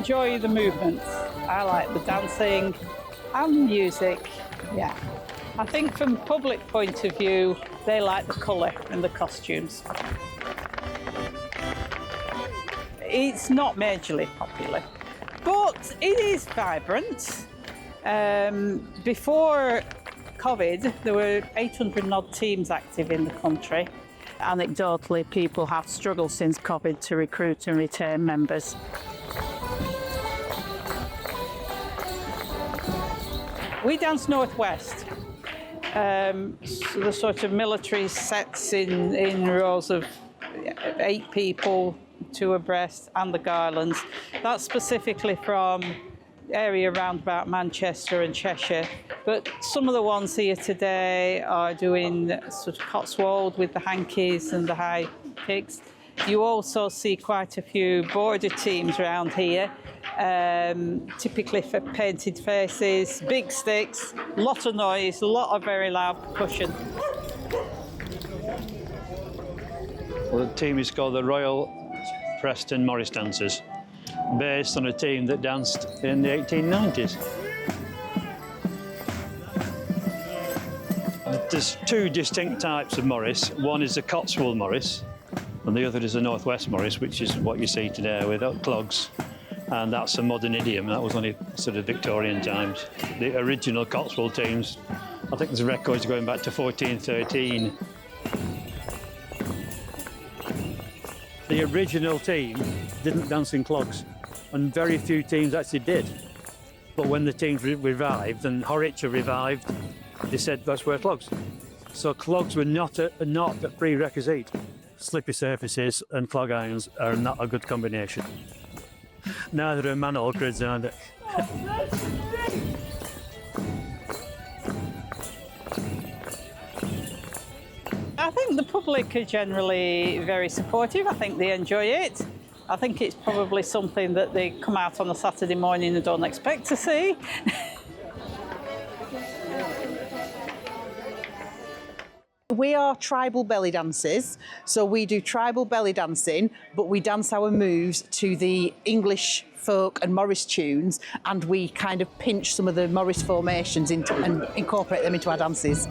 enjoy the movements. I like the dancing and the music, yeah. I think from a public point of view, they like the colour and the costumes. It's not majorly popular, but it is vibrant. Before COVID, there were 800 and odd teams active in the country. Anecdotally, people have struggled since COVID to recruit and retain members. We dance Northwest. So the sort of military sets in rows of 8 people, 2 abreast, and the garlands. That's specifically from area around about Manchester and Cheshire. But some of the ones here today are doing sort of Cotswold with the hankies and the high kicks. You also see quite a few border teams around here, typically for painted faces, big sticks, lot of noise, a lot of very loud percussion. Well, the team is called the Royal Preston Morris Dancers, based on a team that danced in the 1890s. There's 2 distinct types of Morris. One is the Cotswold Morris, and the other is the Northwest Morris, which is what you see today with clogs. And that's a modern idiom. That was only sort of Victorian times. The original Cotswold teams, I think there's records going back to 1413. The original team didn't dance in clogs, and very few teams actually did. But when the teams revived, and Horwich revived, they said, let's wear clogs. So clogs were not a prerequisite. Slippy surfaces and clog irons are not a good combination. Neither are manhole grids, are they? I think the public are generally very supportive. I think they enjoy it. I think it's probably something that they come out on a Saturday morning and don't expect to see. We are tribal belly dancers, so we do tribal belly dancing, but we dance our moves to the English folk and Morris tunes, and we kind of pinch some of the Morris formations into and incorporate them into our dances.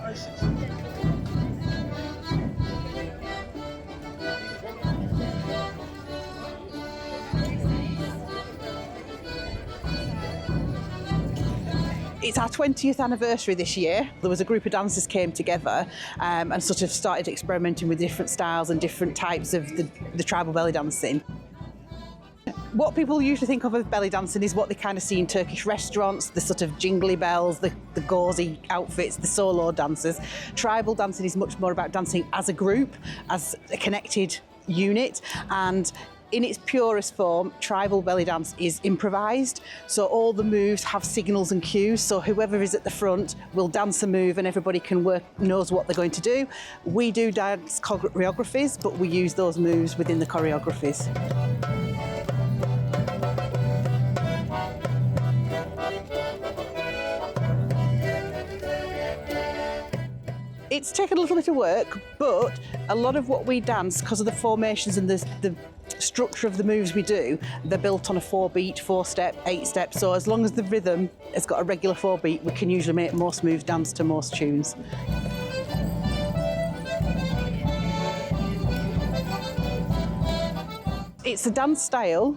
It's our 20th anniversary this year. There was a group of dancers came together and sort of started experimenting with different styles and different types of the tribal belly dancing. What people usually think of as belly dancing is what they kind of see in Turkish restaurants, the sort of jingly bells, the gauzy outfits, the solo dancers. Tribal dancing is much more about dancing as a group, as a connected unit, and in its purest form, tribal belly dance is improvised. So all the moves have signals and cues. So whoever is at the front will dance a move and everybody knows what they're going to do. We do dance choreographies, but we use those moves within the choreographies. It's taken a little bit of work, but a lot of what we dance, because of the formations and the structure of the moves we do, they're built on a 4-beat, 4-step, 8-step. So as long as the rhythm has got a regular 4-beat, we can usually make most moves dance to most tunes. It's a dance style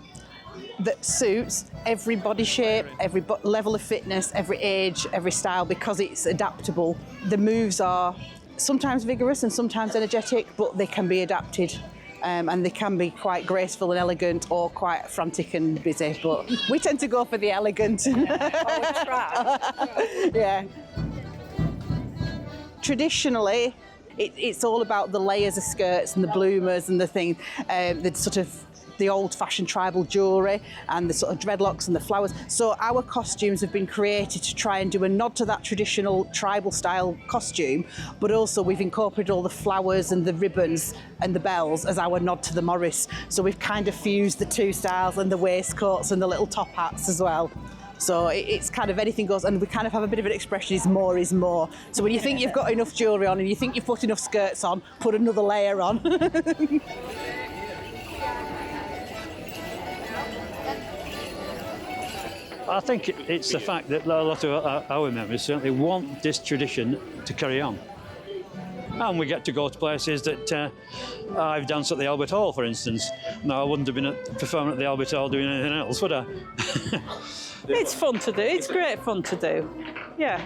that suits every body shape, every level of fitness, every age, every style, because it's adaptable. The moves are sometimes vigorous and sometimes energetic, but they can be adapted. And they can be quite graceful and elegant, or quite frantic and busy, but we tend to go for the elegant. Yeah. Traditionally, it's all about the layers of skirts and the bloomers and the thing, the sort of the old-fashioned tribal jewellery and the sort of dreadlocks and the flowers. So our costumes have been created to try and do a nod to that traditional tribal style costume, but also we've incorporated all the flowers and the ribbons and the bells as our nod to the Morris. So we've kind of fused the 2 styles, and the waistcoats and the little top hats as well. So it's kind of anything goes, and we kind of have a bit of an expression, is more is more. So when you think you've got enough jewellery on and you think you've put enough skirts on, put another layer on. I think it's the fact that a lot of our members certainly want this tradition to carry on. And we get to go to places that I've danced at the Albert Hall, for instance. Now, I wouldn't have been performing at the Albert Hall doing anything else, would I? It's fun to do. It's great fun to do. Yeah.